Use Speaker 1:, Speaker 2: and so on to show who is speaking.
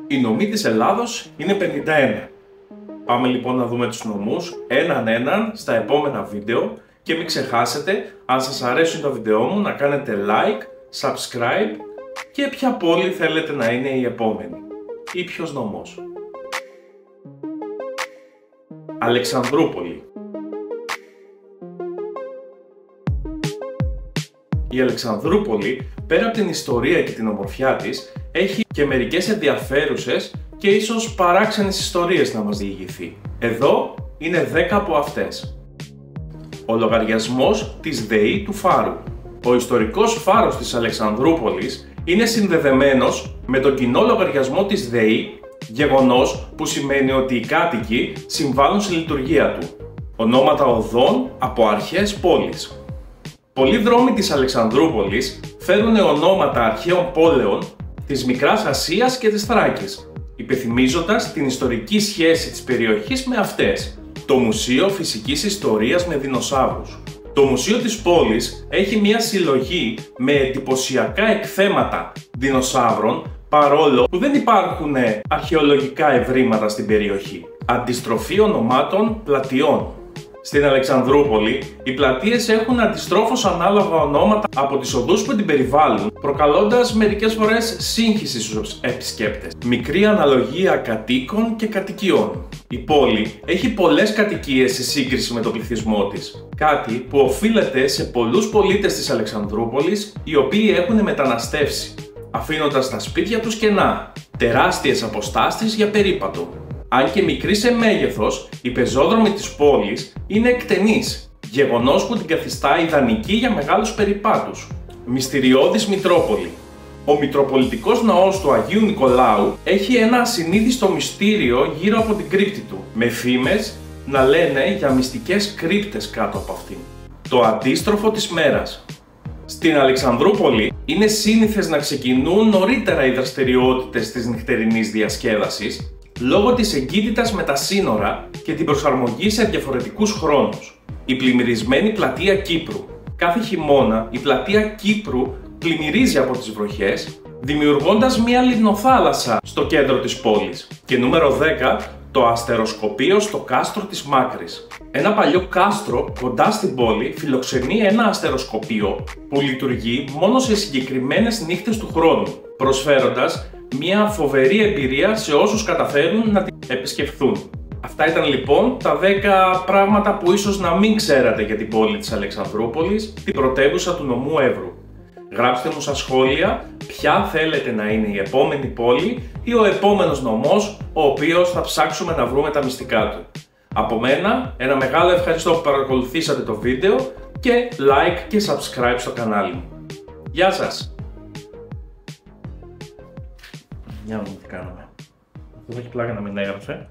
Speaker 1: Οι νομοί της Ελλάδος είναι 51. Πάμε λοιπόν να δούμε τους νομούς έναν στα επόμενα βίντεο και μην ξεχάσετε, αν σας αρέσουν τα βίντεό μου, να κάνετε like, subscribe και ποια πόλη θέλετε να είναι η επόμενη ή ποιος νομός. Αλεξανδρούπολη. Η Αλεξανδρούπολη, πέρα από την ιστορία και την ομορφιά της, έχει και μερικές ενδιαφέρουσες και ίσως παράξενες ιστορίες να μας διηγηθεί. Εδώ είναι 10 από αυτές. Ο λογαριασμός της ΔΕΗ του Φάρου. Ο ιστορικός φάρος της Αλεξανδρούπολης είναι συνδεδεμένος με τον κοινό λογαριασμό της ΔΕΗ, γεγονός που σημαίνει ότι οι κάτοικοι συμβάλλουν στη λειτουργία του. Ονόματα οδών από αρχαίες πόλεις. Πολλοί δρόμοι της Αλεξανδρούπολης φέρουν ονόματα αρχαίων πόλεων της Μικράς Ασίας και της Θράκης, υπενθυμίζοντας την ιστορική σχέση της περιοχής με αυτές. Το Μουσείο Φυσικής Ιστορίας με δεινοσαύρους. Το Μουσείο της πόλης έχει μια συλλογή με εντυπωσιακά εκθέματα δεινοσαύρων, παρόλο που δεν υπάρχουν αρχαιολογικά ευρήματα στην περιοχή. Αντιστροφή ονομάτων πλατιών. Στην Αλεξανδρούπολη, οι πλατείες έχουν αντιστρόφως ανάλογα ονόματα από τις οδούς που την περιβάλλουν, προκαλώντας μερικές φορές σύγχυση στους επισκέπτες. Μικρή αναλογία κατοίκων και κατοικιών. Η πόλη έχει πολλές κατοικίες σε σύγκριση με τον πληθυσμό της, κάτι που οφείλεται σε πολλούς πολίτες της Αλεξανδρούπολης, οι οποίοι έχουν μεταναστεύσει, αφήνοντας τα σπίτια τους κενά, τεράστιες αποστάσεις για περίπατο. Αν και μικρή σε μέγεθος, οι πεζόδρομοι της πόλης είναι εκτενείς, γεγονός που την καθιστά ιδανική για μεγάλους περιπάτους. Μυστηριώδης Μητρόπολη. Ο Μητροπολιτικός Ναός του Αγίου Νικολάου έχει ένα ασυνήθιστο μυστήριο γύρω από την κρύπτη του, με φήμες να λένε για μυστικές κρύπτες κάτω από αυτήν. Το αντίστροφο της μέρας. Στην Αλεξανδρούπολη είναι σύνηθες να ξεκινούν νωρίτερα οι δραστηριότητες της νυχτερινής διασκέδασης, λόγω της εγκύτητας με τα σύνορα και την προσαρμογή σε διαφορετικούς χρόνους. Η πλημμυρισμένη πλατεία Κύπρου. Κάθε χειμώνα η πλατεία Κύπρου πλημμυρίζει από τις βροχές, δημιουργώντας μια λιμνοθάλασσα στο κέντρο της πόλης. Και νούμερο 10, το αστεροσκοπείο στο κάστρο της Μάκρης. Ένα παλιό κάστρο κοντά στην πόλη φιλοξενεί ένα αστεροσκοπείο που λειτουργεί μόνο σε συγκεκριμένες νύχτες του χρόνου, προσφέροντας μια φοβερή εμπειρία σε όσους καταφέρουν να την επισκεφθούν. Αυτά ήταν λοιπόν τα 10 πράγματα που ίσως να μην ξέρατε για την πόλη της Αλεξανδρούπολης, την πρωτεύουσα του νομού Εύρου. Γράψτε μου στα σχόλια ποια θέλετε να είναι η επόμενη πόλη ή ο επόμενος νομός ο οποίος θα ψάξουμε να βρούμε τα μυστικά του. Από μένα ένα μεγάλο ευχαριστώ που παρακολουθήσατε το βίντεο και like και subscribe στο κανάλι μου. Γεια σας! Για να δούμε τι κάνουμε. Αυτό έχει πλάκα να μην έγραψε.